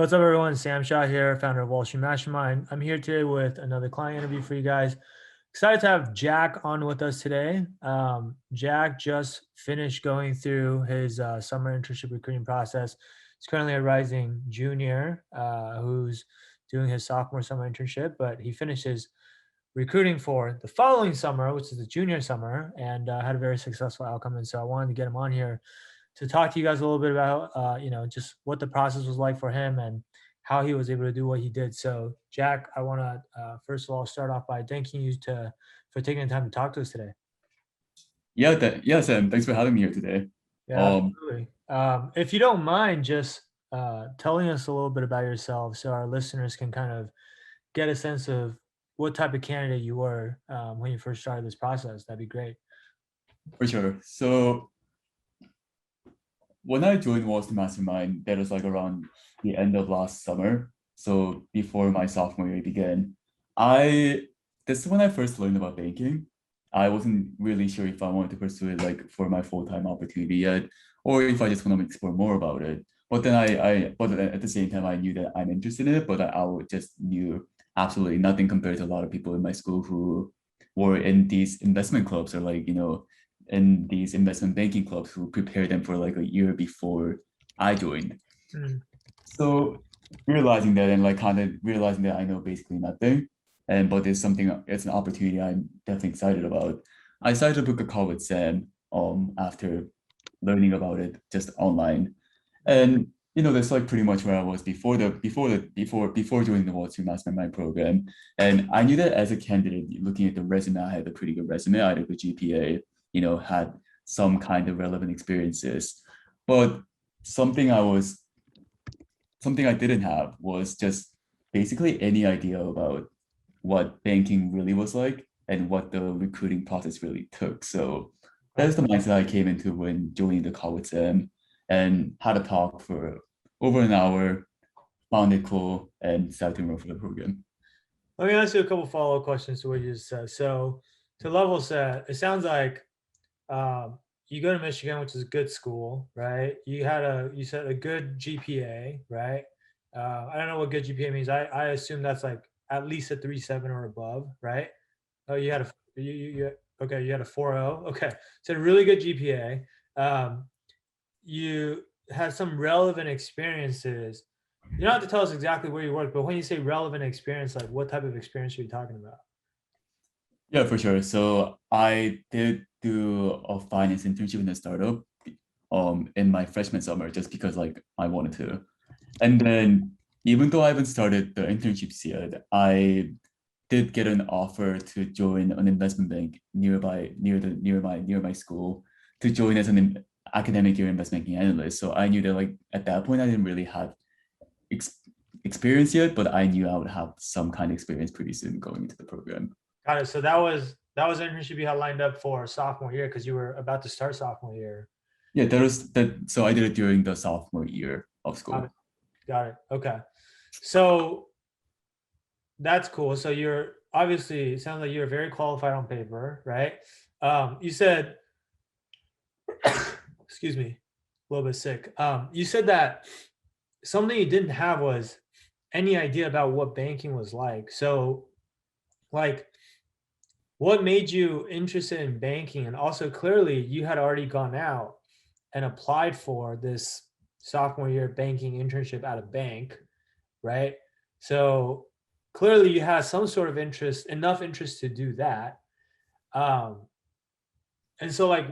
What's up, everyone? Sam Shaw here, founder of Wall Street Mastermind. I'm here today with another client interview for you guys. Excited to have Jack on with us today. Jack just finished going through his summer internship recruiting process. He's currently a rising junior who's doing his sophomore summer internship, but he finished his recruiting for the following summer, which is the junior summer, and had a very successful outcome. And so I wanted to get him on here to talk to you guys a little bit about, just what the process was like for him and how he was able to do what he did. So, Jack, I want to first of all start off by thanking you for taking the time to talk to us today. Yeah, Sam. Thanks for having me here today. Yeah, absolutely. If you don't mind, just telling us a little bit about yourself, so our listeners can kind of get a sense of what type of candidate you were when you first started this process. That'd be great. For sure. So when I joined Wall Street Mastermind, that was like around the end of last summer. So before my sophomore year began, I this is when I first learned about banking. I wasn't really sure if I wanted to pursue it like for my full-time opportunity yet, or if I just want to explore more about it. But then but at the same time, I knew that I'm interested in it, but I would just knew absolutely nothing compared to a lot of people in my school who were in these investment clubs or in these investment banking clubs who prepare them for like a year before I joined. Mm. So realizing that and like kind of realizing that I know basically nothing, but it's an opportunity I'm definitely excited about. I decided to book a call with Sam after learning about it just online. And that's like pretty much where I was before joining the Wall Street Mastermind program. And I knew that as a candidate, looking at the resume, I had a pretty good resume. I had a good GPA, had some kind of relevant experiences. But something I didn't have was just basically any idea about what banking really was like and what the recruiting process really took. So that's the mindset I came into when joining the call with Sam and had a talk for over an hour, found it cool, and decided to enroll for the program. Let me ask you a couple follow-up questions to what you just said. So, to level set, it sounds like you go to Michigan, which is a good school, right? You said a good GPA, right? I don't know what good GPA means. I assume that's like at least a 3.7 or above, right? Oh, you had a okay, you had a 4.0. Okay, so a really good GPA. You had some relevant experiences. You don't have to tell us exactly where you work, but when you say relevant experience, like what type of experience are you talking about? Yeah, for sure. So I did do a finance internship in a startup in my freshman summer just because like I wanted to. And then even though I haven't started the internships yet, I did get an offer to join an investment bank near my school to join as an academic year investment banking analyst. So I knew that like at that point I didn't really have ex- experience yet, but I knew I would have some kind of experience pretty soon going into the program. Got it. So that was an internship you had lined up for sophomore year because you were about to start sophomore year. Yeah, there was that. So I did it during the sophomore year of Got it. school. Got it. Okay. So that's cool. So you're obviously, it sounds like you're very qualified on paper, right? You said, excuse me, a little bit sick. You said that something you didn't have was any idea about what banking was like. So, like, what made you interested in banking? And also, clearly, you had already gone out and applied for this sophomore year banking internship at a bank, right? So clearly, you had some sort of interest, enough interest to do that. Um, and so, like,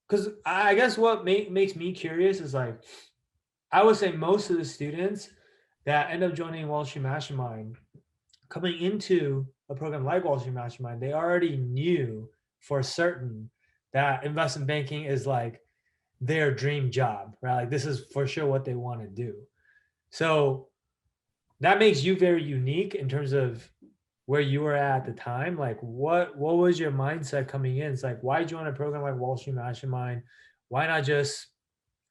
because I guess what makes me curious is like, I would say most of the students that end up joining Wall Street Mastermind coming into a program like Wall Street Mastermind, they already knew for certain that investment banking is like their dream job, right? Like this is for sure what they want to do. So that makes you very unique in terms of where you were at the time. Like what was your mindset coming in? It's like, why join a program like Wall Street Mastermind? Why not just,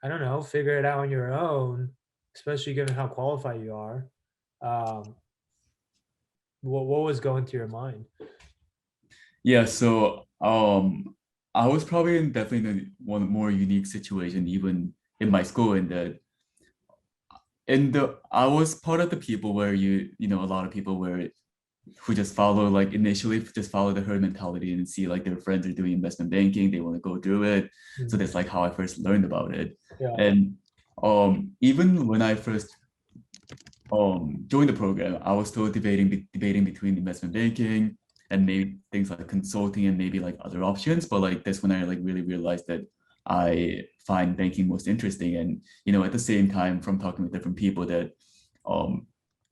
I don't know, figure it out on your own, especially given how qualified you are? Um, what was going through your mind? Yeah, so I was probably definitely in one more unique situation even in my school in that I was part of the people where a lot of people where who just follow like initially just follow the herd mentality and see like their friends are doing investment banking, they want to go through it. So Mhm. that's like how I first learned about it. Yeah. And even when I first joined the program, I was still debating between investment banking and maybe things like consulting and maybe like other options. But like that's when I like really realized that I find banking most interesting. And at the same time, from talking with different people, that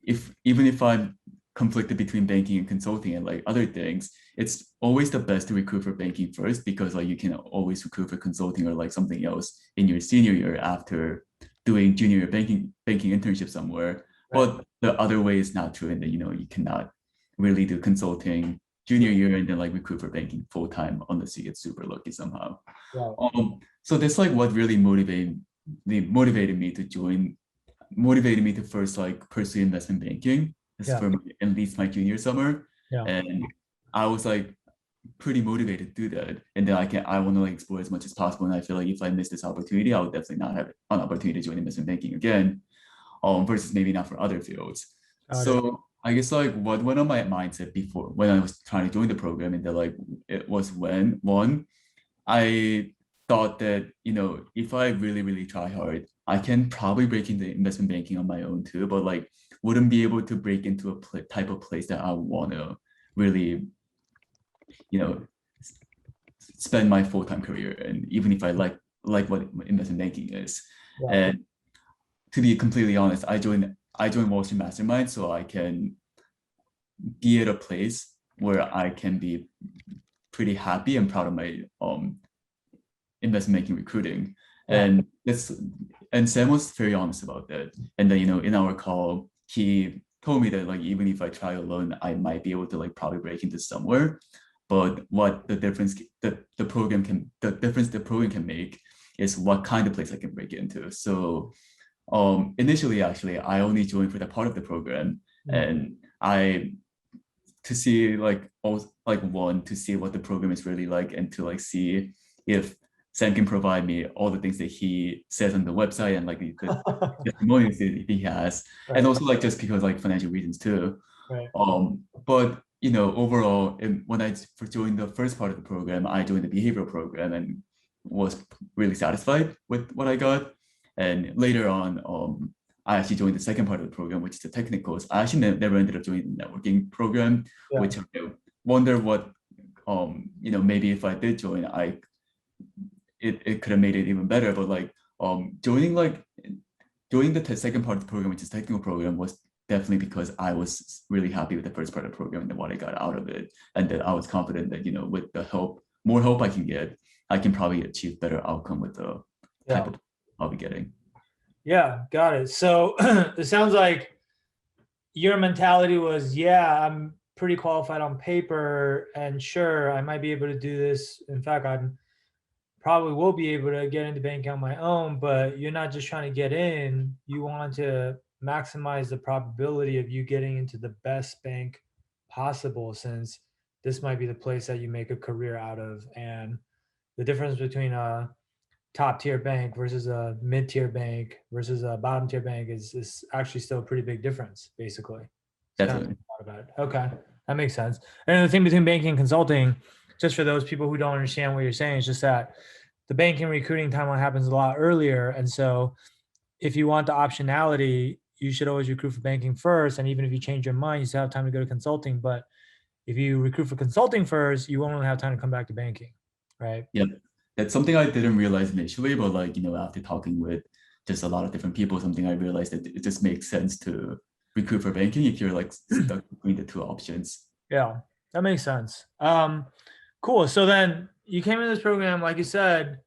if even if I'm conflicted between banking and consulting and like other things, it's always the best to recruit for banking first, because like you can always recruit for consulting or like something else in your senior year after doing junior year banking internship somewhere. Right. But the other way is not true, and that you cannot really do consulting junior year and then like recruit for banking full time unless you get super lucky somehow. Right. So that's like what really motivated me to first like pursue investment banking. This Yeah. for at least my junior summer, Yeah. and I was like pretty motivated to do that. And then I want to like explore as much as possible. And I feel like if I miss this opportunity, I would definitely not have an opportunity to join investment banking again, versus maybe not for other fields. Got it. So I guess like what went on my mindset before when I was trying to join the program, and that like it was when one, I thought that if I really really try hard, I can probably break into investment banking on my own too, but like wouldn't be able to break into a type of place that I want to really you know spend my full-time career. And even if I like what investment banking is. Yeah. And to be completely honest, I joined Wall Street Mastermind so I can be at a place where I can be pretty happy and proud of my investment banking recruiting. Yeah. And Sam was very honest about that. And then in our call, he told me that like even if I try alone, I might be able to like probably break into somewhere. But what the difference the difference the program can make is what kind of place I can break into. So initially actually I only joined for the part of the program, Mm. and I to see like one to see what the program is really like, and to like see if Sam can provide me all the things that he says on the website and like the testimonials that he has. And Right. also like just because like financial reasons too. Right. But overall, when I joined the first part of the program, I joined the behavioral program and was really satisfied with what I got. And later on, I actually joined the second part of the program, which is the technicals. I actually never ended up joining the networking program, Yeah. which I wonder what, maybe if I did join, it could have made it even better. But like joining the second part of the program, which is technical program, was definitely because I was really happy with the first part of the program and what I got out of it, and that I was confident that with the more help I can get, I can probably achieve better outcome with the type Yeah. of I'll be getting. Yeah. Got it. So it sounds like your mentality was, yeah, I'm pretty qualified on paper, and sure, I might be able to do this. In fact, I'm probably will be able to get into banking on my own, but you're not just trying to get in, you want to maximize the probability of you getting into the best bank possible, since this might be the place that you make a career out of. And the difference between a top tier bank versus a mid tier bank versus a bottom tier bank is actually still a pretty big difference, basically. It's kind of Definitely. thought about it. Okay, that makes sense. And the thing between banking and consulting, just for those people who don't understand what you're saying, is just that the banking recruiting timeline happens a lot earlier. And so if you want the optionality, you should always recruit for banking first. And even if you change your mind, you still have time to go to consulting. But if you recruit for consulting first, you won't really have time to come back to banking, right? Yeah, that's something I didn't realize initially, but like after talking with just a lot of different people, something I realized that it just makes sense to recruit for banking if you're like stuck between the two options. Yeah, that makes sense. Cool. So then you came in this program, like you said,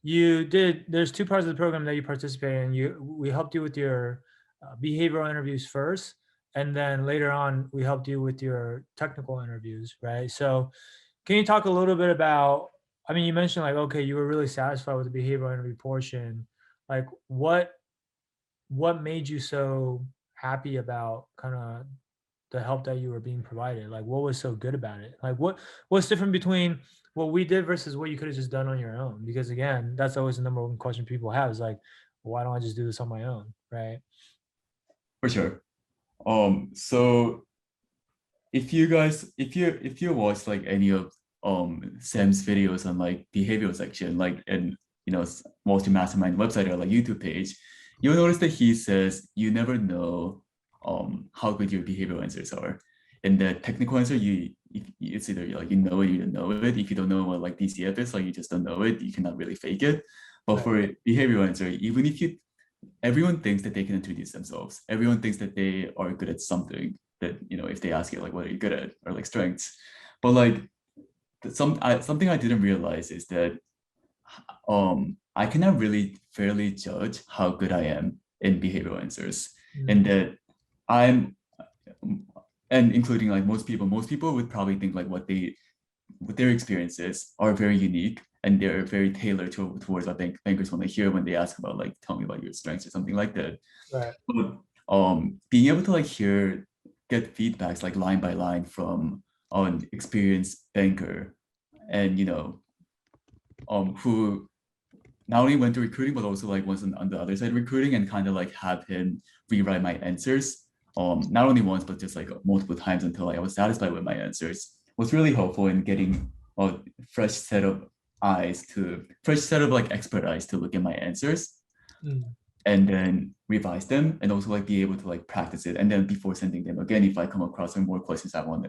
there's two parts of the program that you participate in. We helped you with your behavioral interviews first, and then later on, we helped you with your technical interviews, right? So can you talk a little bit about, I mean, you mentioned like, okay, you were really satisfied with the behavioral interview portion. Like what made you so happy about kind of the help that you were being provided? Like what was so good about it? Like what's different between what we did versus what you could have just done on your own? Because again, that's always the number one question people have is like, why don't I just do this on my own? Right. For sure. So if you watch like any of Sam's videos on like behavioral section, like and Wall Street Mastermind website or like YouTube page, you'll notice that he says you never know how good your behavioral answers are. And the technical answer, it's either like you know it, you don't know it. If you don't know what like DCF is, like you just don't know it, you cannot really fake it. But Right. for behavioral answer, even if you everyone thinks that they can introduce themselves. Everyone thinks that they are good at something that, if they ask you like, what are you good at, or like strengths. But like something I didn't realize is that I cannot really fairly judge how good I am in behavioral answers. And Mm, that I'm and including like most people would probably think like what their experiences are very unique and they're very tailored towards what bankers want to hear when they ask about like tell me about your strengths or something like that. right. But being able to like get feedbacks like line by line from an experienced banker and who not only went to recruiting but also like was on the other side of recruiting and kind of like have him rewrite my answers not only once but just like multiple times until like, I was satisfied with my answers was really helpful in getting a fresh set of like expert eyes to look at my answers Mm, and then revise them and also like be able to like practice it and then before sending them again if I come across some more questions I want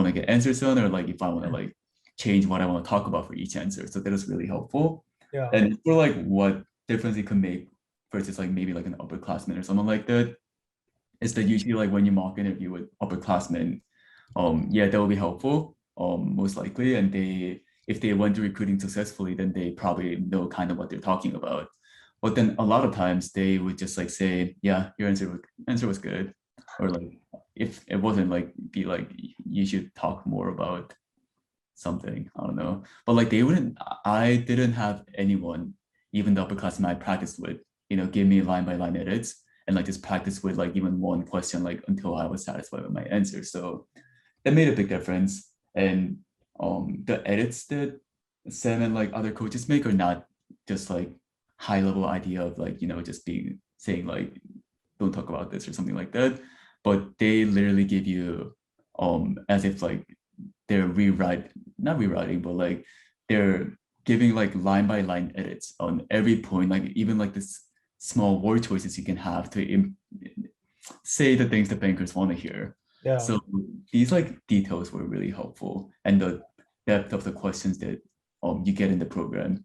to get answers on or like if I want to like change what I want to talk about for each answer. So that is really helpful. yeah. And for like what difference it could make versus like maybe like an upperclassman or someone like that is that usually like when you mock interview with upperclassmen, yeah, that will be helpful, most likely. And if they went to recruiting successfully, then they probably know kind of what they're talking about. But then a lot of times they would just like say, yeah, your answer was good. Or like if it wasn't like be like you should talk more about something. I don't know. But like they wouldn't I didn't have anyone, even the upperclassmen I practiced with, give me line by line edits and like just practice with like even one question like until I was satisfied with my answer. So that made a big difference. And the edits that Sam and like other coaches make are not just like high level idea of like, just being saying like don't talk about this or something like that. But they literally give you as if like they're not rewriting, but like they're giving like line by line edits on every point, like even like this small word choices you can have to say the things the bankers want to hear. Yeah. So these like details were really helpful, and the depth of the questions that you get in the program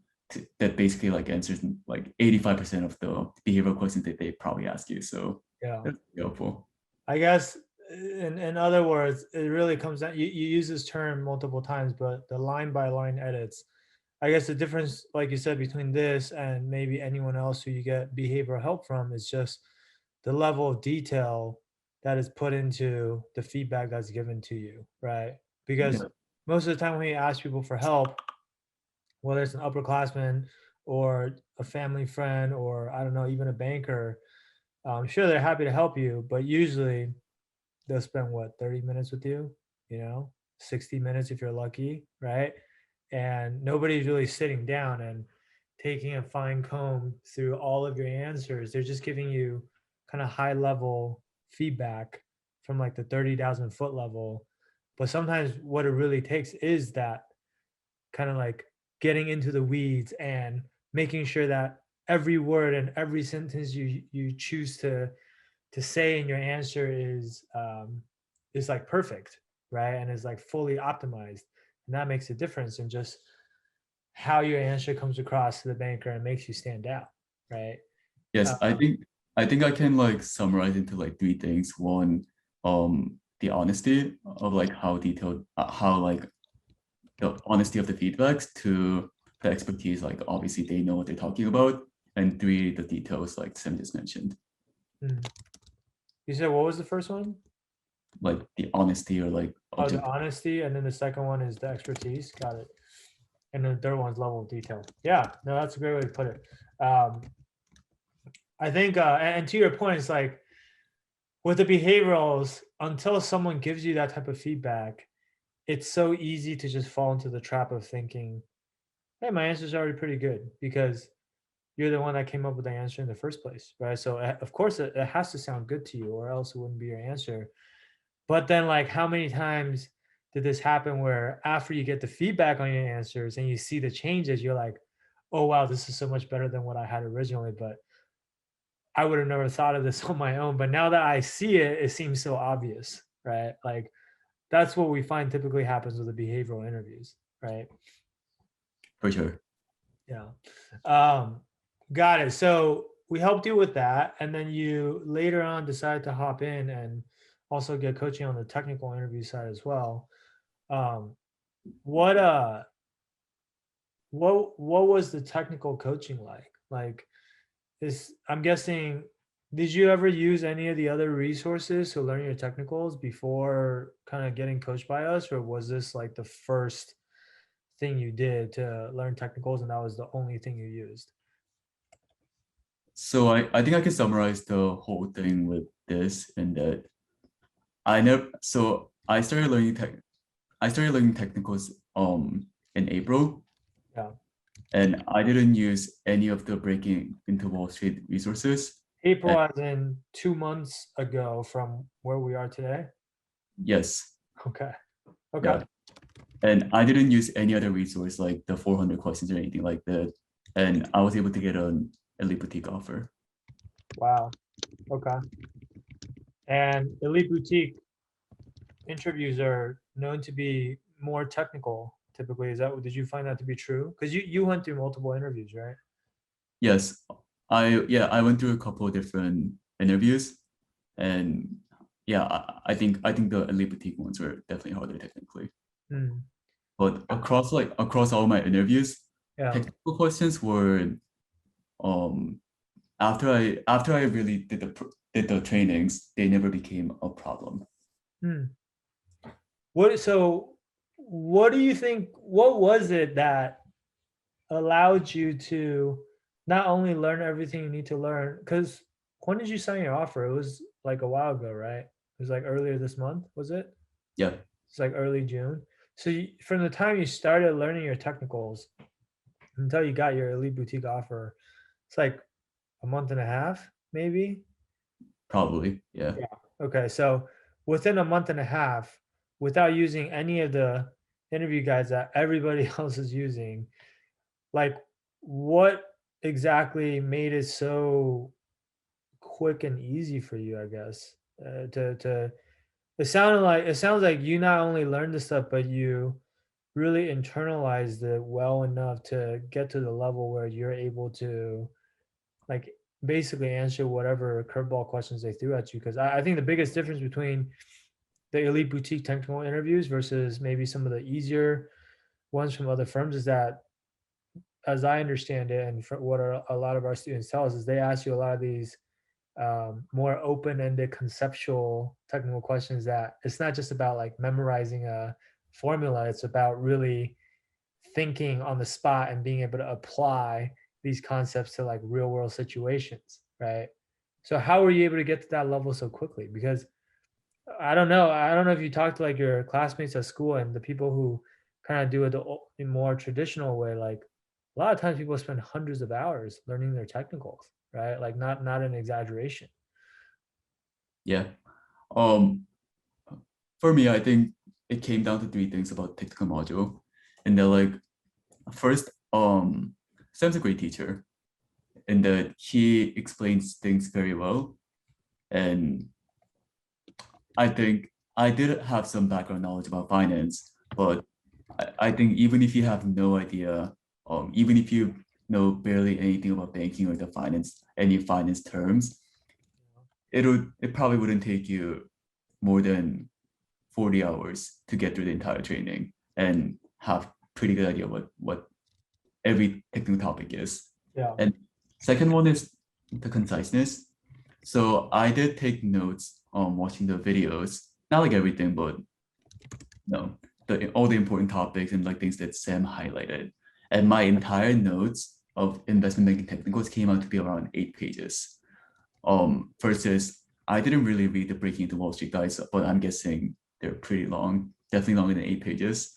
that basically like answers like 85% of the behavioral questions that they probably ask you. So Yeah. that's helpful. I guess in other words, it really comes down, you use this term multiple times, but the line by line edits. I guess the difference, like you said, between this and maybe anyone else who you get behavioral help from is just the level of detail that is put into the feedback that's given to you, right? Because Yeah. most of the time when you ask people for help, whether it's an upperclassman or a family friend or I don't know, even a banker, I'm sure they're happy to help you, but usually they'll spend what 30 minutes with you, you know, 60 minutes if you're lucky, right? And nobody's really sitting down and taking a fine comb through all of your answers. They're just giving you kind of high level feedback from like the 30,000 foot level. But sometimes what it really takes is that kind of like getting into the weeds and making sure that every word and every sentence you choose to say in your answer is like perfect, right? And is like fully optimized. And that makes a difference in just how your answer comes across to the banker and makes you stand out, right? Yes, I Um, think I think I can like summarize into like three things. One, the honesty of like how detailed, how like the honesty of the feedbacks. Two, the expertise, like obviously they know what they're talking about. And three, the details, like Sam just mentioned, hmm. You said what was the first one? like the honesty or like Oh, the objective. honesty, and then the second one is the expertise. Got it. And then the third one's level of detail. Yeah, no, that's a great way to put it. I think, and to your point, it's like with the behaviorals, until someone gives you that type of feedback, it's so easy to just fall into the trap of thinking, hey, my answer's already pretty good because you're the one that came up with the answer in the first place, right? So of course it has to sound good to you, or else it wouldn't be your answer. But then, like, how many times did this happen where after you get the feedback on your answers and you see the changes, you're like, oh wow, this is so much better than what I had originally, but I would have never thought of this on my own. But now that I see it, it seems so obvious, right? Like that's what we find typically happens with the behavioral interviews, right? For sure. Yeah. Got it. So we helped you with that. And then you later on decided to hop in and also get coaching on the technical interview side as well. Um, what what was the technical coaching like? Like is I'm guessing, did you ever use any of the other resources to learn your technicals before kind of getting coached by us, or was this like the first thing you did to learn technicals and that was the only thing you used? So I think I can summarize the whole thing with this in that I started learning technicals in April, Yeah. and I didn't use any of the breaking into Wall Street resources. April And as in 2 months ago from where we are today. yes, Okay. Okay. yeah. And I didn't use any other resource like the 400 questions or anything like that. And I was able to get an Elite Boutique offer. Wow. Okay. And Elite Boutique interviews are known to be more technical typically. Is that, did you find that to be true? Because you went through multiple interviews, right? Yes, I went through a couple of different interviews, and yeah, I think the Elite Boutique ones were definitely harder technically. Hmm. But across all my interviews, Yeah. technical questions were um after I really did the trainings, they never became a problem. Hmm. What do you think, what was it that allowed you to not only learn everything you need to learn? Because when did you sign your offer? It was like a while ago, right? It was like earlier this month, was it? Yeah, It's like early June. So from the time you started learning your technicals until you got your Elite Boutique offer, it's like a month and a half, maybe. probably. Yeah. Yeah. Okay. So within a month and a half, without using any of the interview guides that everybody else is using, like what exactly made it so quick and easy for you, I guess, to it sounds like you not only learned the stuff, but you really internalized it well enough to get to the level where you're able to like basically answer whatever curveball questions they threw at you. Because I think the biggest difference between the Elite Boutique technical interviews versus maybe some of the easier ones from other firms is that, as I understand it, and for what a lot of our students tell us, is they ask you a lot of these more open-ended conceptual technical questions that it's not just about like memorizing a formula. It's about really thinking on the spot and being able to apply these concepts to like real world situations, right? So how were you able to get to that level so quickly? Because I don't know if you talk to like your classmates at school and the people who kind of do it the more traditional way. Like a lot of times people spend hundreds of hours learning their technicals, right? Like not an exaggeration. Yeah. Um, for me, I think it came down to three things about technical module. And they're like, first, Sam's a great teacher in that he explains things very well. And I think I did have some background knowledge about finance, but I think even if you have no idea, even if you know barely anything about banking or the finance, any finance terms, it probably wouldn't take you more than 40 hours to get through the entire training and have pretty good idea what every technical topic is. Yeah. And second one is the conciseness. So I did take notes on watching the videos, not like everything, but no, all the important topics and like things that Sam highlighted. And my entire notes of investment banking technicals came out to be around 8 pages. Versus I didn't really read the Breaking into Wall Street guys, but I'm guessing they're pretty long, definitely longer than 8 pages.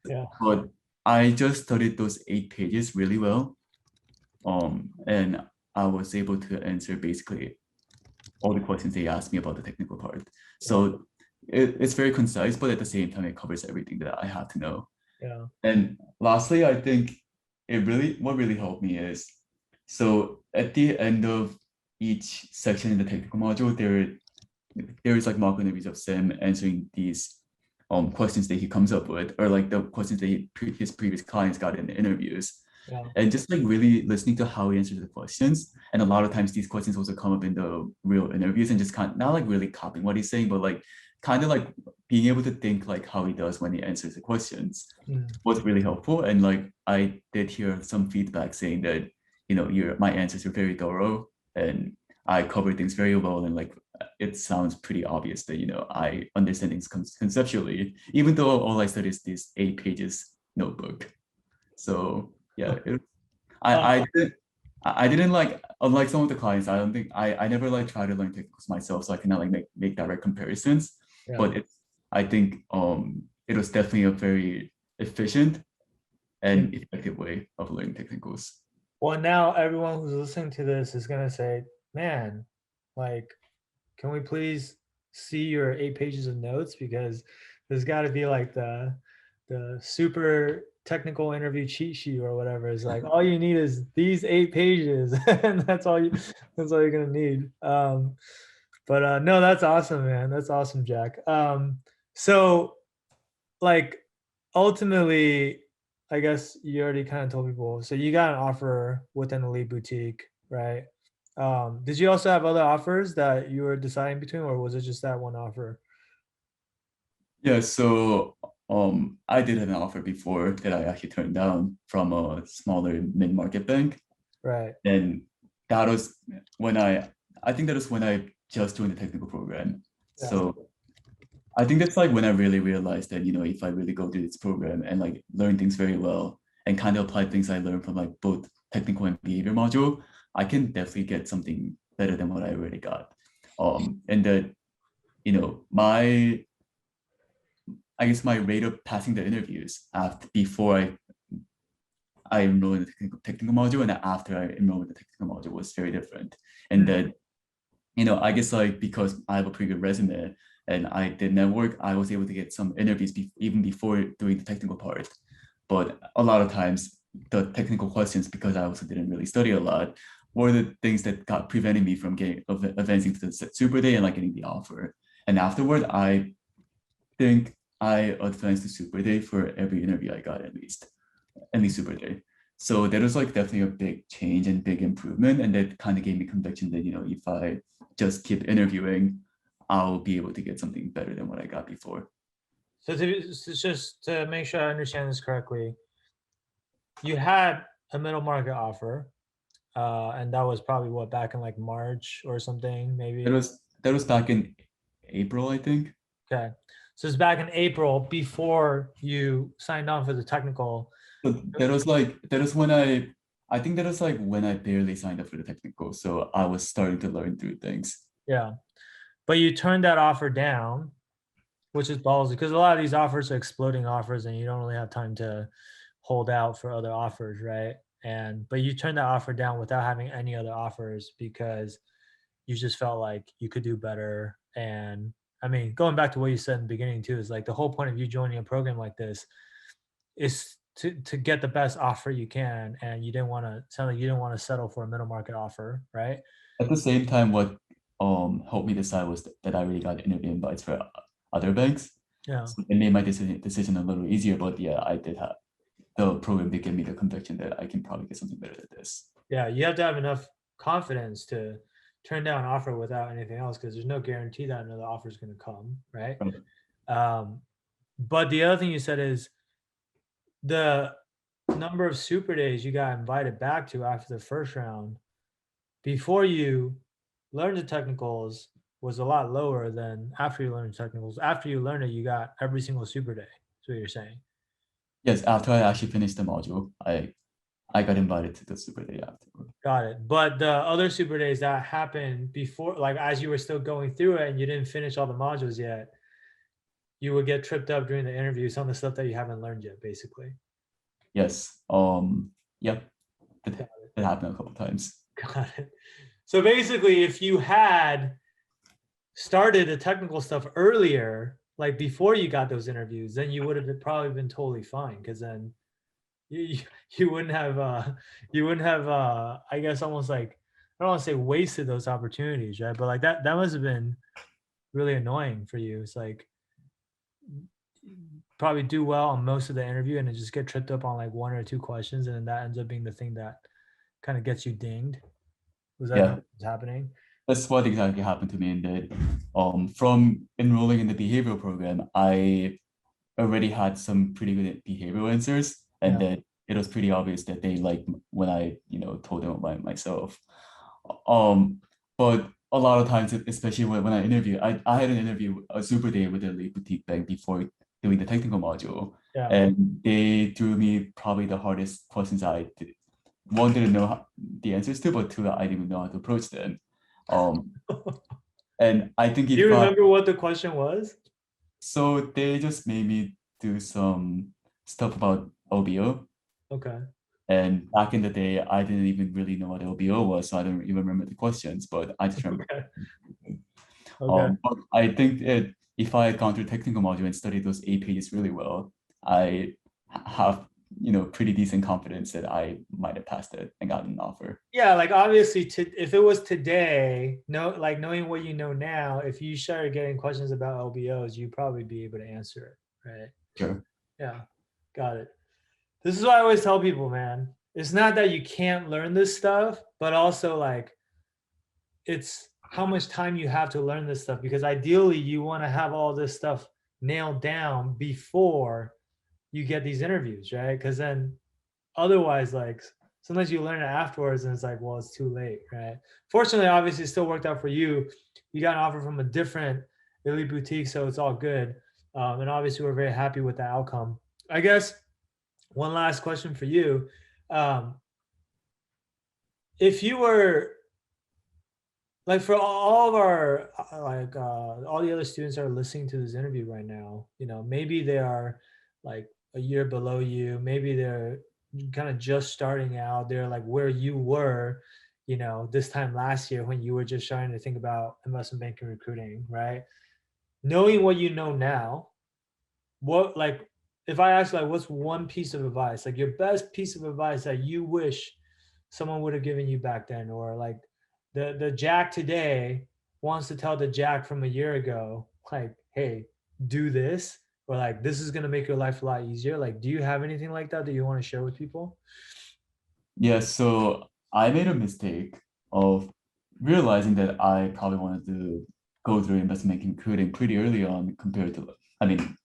Yeah. But I just studied those 8 pages really well. And I was able to answer basically all the questions they asked me about the technical part. So it's very concise, but at the same time, it covers everything that I have to know. Yeah. And lastly, I think what really helped me is, so at the end of each section in the technical module, there is like mock interviews of Sim answering these questions that he comes up with, or like the questions that his previous clients got in the interviews. Yeah. And just like really listening to how he answers the questions. And a lot of times these questions also come up in the real interviews, and just kind of not like really copying what he's saying, but like kind of like being able to think like how he does when he answers the questions was really helpful. And like I did hear some feedback saying that, my answers are very thorough and I cover things very well, and like it sounds pretty obvious that I understand things conceptually, even though all I studied is this 8 pages notebook. So yeah, Uh, I didn't like, unlike some of the clients, I don't think I never like try to learn technicals myself, so I cannot like make direct comparisons. yeah. But I think it was definitely a very efficient and effective way of learning technicals. Well, now everyone who's listening to this is gonna say, "Man, like, can we please see your 8 pages of notes? Because there's got to be like the super technical interview cheat sheet or whatever. It's like all you need is these 8 pages, and that's all you're gonna need." But no, that's awesome, man. That's awesome, Jack. So like ultimately, I guess you already kind of told people. So you got an offer within the lead boutique, right? Did you also have other offers that you were deciding between, or was it just that one offer? Yeah, so I did have an offer before that I actually turned down from a smaller mid-market bank. Right. And that was when I think that was when I just joined the technical program. Yeah. So I think that's like when I really realized that, if I really go through this program and like learn things very well and kind of apply things I learned from like both technical and behavior module, I can definitely get something better than what I already got. And that, my I guess my rate of passing the interviews before I enrolled in the technical module and after I enrolled in the technical module was very different. And that, I guess like because I have a pretty good resume and I did network, I was able to get some interviews even before doing the technical part. But a lot of times the technical questions, because I also didn't really study a lot, were the things that got preventing me from advancing to the super day and like getting the offer. And afterward, I think I advanced to super day for every interview I got, at least super day. So that was like definitely a big change and big improvement. And that kind of gave me conviction that, if I just keep interviewing, I'll be able to get something better than what I got before. So just to make sure I understand this correctly, you had a middle market offer, and that was probably what, back in like March or something, maybe. That was back in April, I think. Okay, so it's back in April before you signed on for the technical. So that was when I think that was like when I barely signed up for the technical. So I was starting to learn through things. Yeah, but you turned that offer down, which is ballsy because a lot of these offers are exploding offers, and you don't really have time to hold out for other offers, right? But you turned that offer down without having any other offers because you just felt like you could do better. And I mean, going back to what you said in the beginning too, is like the whole point of you joining a program like this is to get the best offer you can, and you didn't want to sound like you didn't want to settle for a middle market offer, right? At the same time, what helped me decide was that I really got interview invites for other banks. Yeah. So it made my decision a little easier. But yeah, I did have the program did give me the conviction that I can probably get something better than this. Yeah, you have to have enough confidence to turn down an offer without anything else because there's no guarantee that another offer is going to come, right? Right. But the other thing you said is the number of super days you got invited back to after the first round before you learned the technicals was a lot lower than after you learned technicals. After you learned it, you got every single super day. That's what you're saying. Yes, after I actually finished the module, I got invited to the super day afterward. Got it. But the other super days that happened before, like as you were still going through it and you didn't finish all the modules yet, you would get tripped up during the interviews on the stuff that you haven't learned yet, basically. Yes. Yep. It happened a couple times. Got it. So basically, if you had started the technical stuff earlier, like before you got those interviews, then you would have probably been totally fine. Because then you you wouldn't have I guess almost like, I don't want to say wasted those opportunities, right? But like that must have been really annoying for you. It's like probably do well on most of the interview and then just get tripped up on like one or two questions, and then that ends up being the thing that kind of gets you dinged. Was that Yeah, what was happening? that's what exactly happened to me. And that from enrolling in the behavioral program, I already had some pretty good behavioral answers, and Yeah. that it was pretty obvious that they liked when I, told them about myself. But a lot of times, especially when I interview, I had an interview, a super day with a lead boutique bank before doing the technical module, Yeah. and they threw me probably the hardest questions I did. One, didn't know the answers to, but two, I didn't even know how to approach them. Um, and I think Do you if remember what the question was? so they just made me do some stuff about OBO. Okay. And back in the day, I didn't even really know what OBO was, so I don't even remember the questions, but I just remember. Okay. Okay. But I think that if I had gone through technical module and studied those 8 pages really well, I have, pretty decent confidence that I might have passed it and gotten an offer. Yeah, like obviously, if it was today, like knowing what you know now, if you started getting questions about LBOs, you'd probably be able to answer it, right? Sure. Yeah, got it. This is what I always tell people, man. It's not that you can't learn this stuff, but also like it's how much time you have to learn this stuff, because ideally you want to have all this stuff nailed down before you get these interviews, right? Because then otherwise, like sometimes you learn it afterwards and it's like, well, it's too late, right? Fortunately, obviously, it still worked out for you. You got an offer from a different elite boutique, so it's all good. And obviously, we're very happy with the outcome. I guess one last question for you. Um, if you were like, for all of our all the other students that are listening to this interview right now, maybe they are like a year below you, maybe they're kind of just starting out, they're like where you were, this time last year when you were just starting to think about investment banking recruiting, right? Knowing what you know now, what, like, if I ask, like, what's one piece of advice, like your best piece of advice that you wish someone would have given you back then, or like the Jack today wants to tell the Jack from a year ago, like, hey, do this, or like this is gonna make your life a lot easier. Like, do you have anything like that that you want to share with people? Yeah, so I made a mistake of realizing that I probably wanted to go through investment banking recruiting pretty early on compared to, I mean,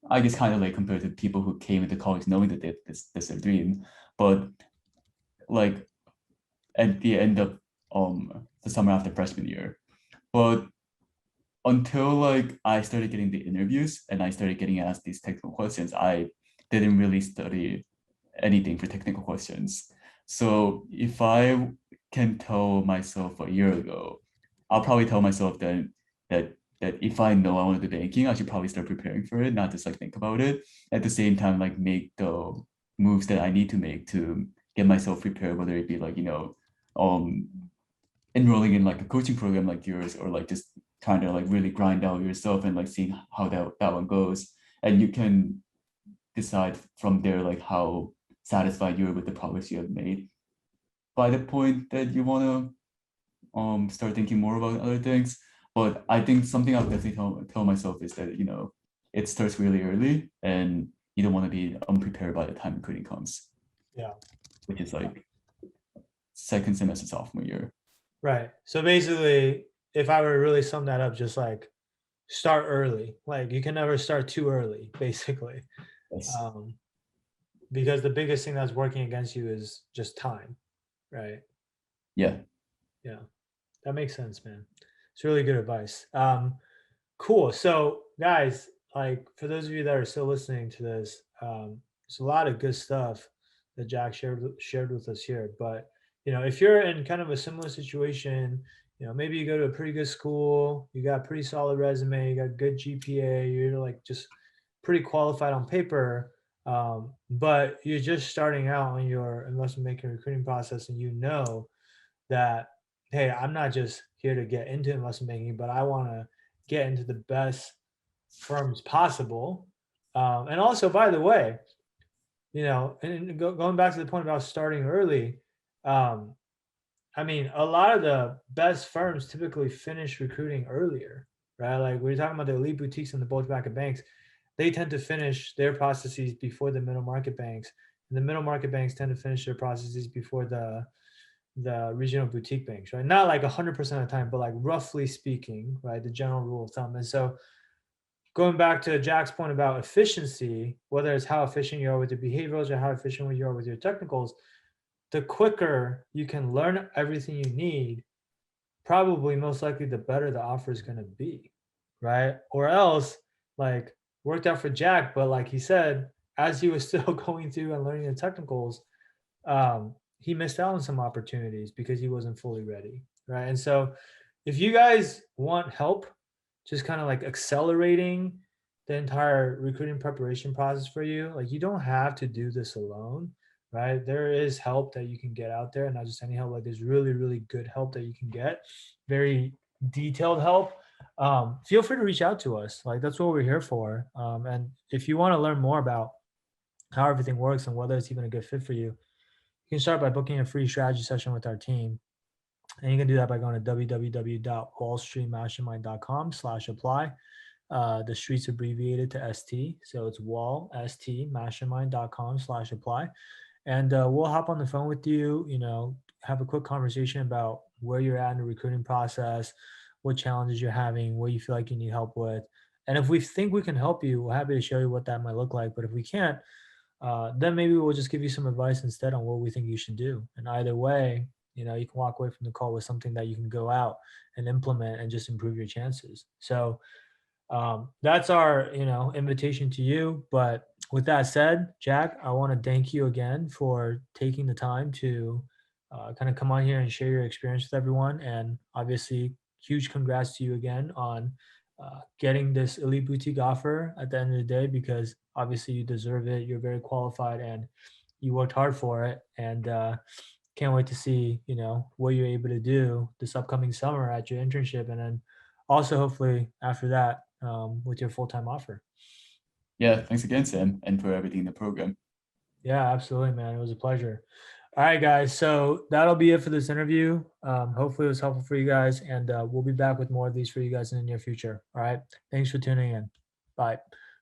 I guess kind of like compared to people who came into college knowing that this their dream. But like at the end of the summer after freshman year. But until like I started getting the interviews and I started getting asked these technical questions, I didn't really study anything for technical questions. So if I can tell myself a year ago, I'll probably tell myself that if I know I want to do banking, I should probably start preparing for it, not just like think about it. At the same time, like make the moves that I need to make to get myself prepared, whether it be like, um enrolling in like a coaching program like yours, or like just trying to like really grind out yourself and like seeing how that one goes. And you can decide from there like how satisfied you are with the progress you have made by the point that you want to start thinking more about other things. But I think something I'll definitely tell myself is that it starts really early and you don't want to be unprepared by the time recruiting comes, Yeah. which is like second semester sophomore year. Right. So basically, if I were to really sum that up, just like start early. Like you can never start too early, basically. Yes. Um, because the biggest thing that's working against you is just time, right? Yeah. Yeah, that makes sense, man. It's really good advice. Cool. So, guys, like for those of you that are still listening to this, it's a lot of good stuff that Jack shared with us here. But if you're in kind of a similar situation, maybe you go to a pretty good school, you got a pretty solid resume, you got good GPA, you're like just pretty qualified on paper. But you're just starting out on your investment banking recruiting process, and you know that, hey, I'm not just here to get into investment banking, but I want to get into the best firms possible. And also, by the way, going back to the point about starting early, um, I mean, a lot of the best firms typically finish recruiting earlier, right? Like we're talking about the elite boutiques and the bulge bracket banks, they tend to finish their processes before the middle market banks, and the middle market banks tend to finish their processes before the regional boutique banks, right? Not like 100% of the time, but like roughly speaking, right? The general rule of thumb. And so going back to Jack's point about efficiency, whether it's how efficient you are with your behaviorals or how efficient you are with your technicals, the quicker you can learn everything you need, probably most likely the better the offer is going to be, right? Or else, like, worked out for Jack, but like he said, as he was still going through and learning the technicals, he missed out on some opportunities because he wasn't fully ready, right? And so, if you guys want help, just kind of like accelerating the entire recruiting preparation process for you, like you don't have to do this alone, right? There is help that you can get out there, and not just any help. Like there's really, really good help that you can get, very detailed help. Feel free to reach out to us. Like that's what we're here for. And if you want to learn more about how everything works and whether it's even a good fit for you, you can start by booking a free strategy session with our team. And you can do that by going to www.wallstreetmastermind.com/apply. The streets abbreviated to ST. So it's wallstmastermind.com/apply. And we'll hop on the phone with you, have a quick conversation about where you're at in the recruiting process, what challenges you're having, what you feel like you need help with. And if we think we can help you, we're happy to show you what that might look like. But if we can't, then maybe we'll just give you some advice instead on what we think you should do. And either way, you can walk away from the call with something that you can go out and implement and just improve your chances. So that's our, invitation to you. But with that said, Jack, I want to thank you again for taking the time to kind of come on here and share your experience with everyone. And obviously, huge congrats to you again on getting this elite boutique offer at the end of the day, because obviously you deserve it. You're very qualified and you worked hard for it. And can't wait to see, what you're able to do this upcoming summer at your internship. And then also hopefully after that with your full-time offer. Yeah, thanks again, Sam, and for everything in the program. Yeah, absolutely, man. It was a pleasure. All right, guys. So that'll be it for this interview. Hopefully it was helpful for you guys, and we'll be back with more of these for you guys in the near future. All right. Thanks for tuning in. Bye.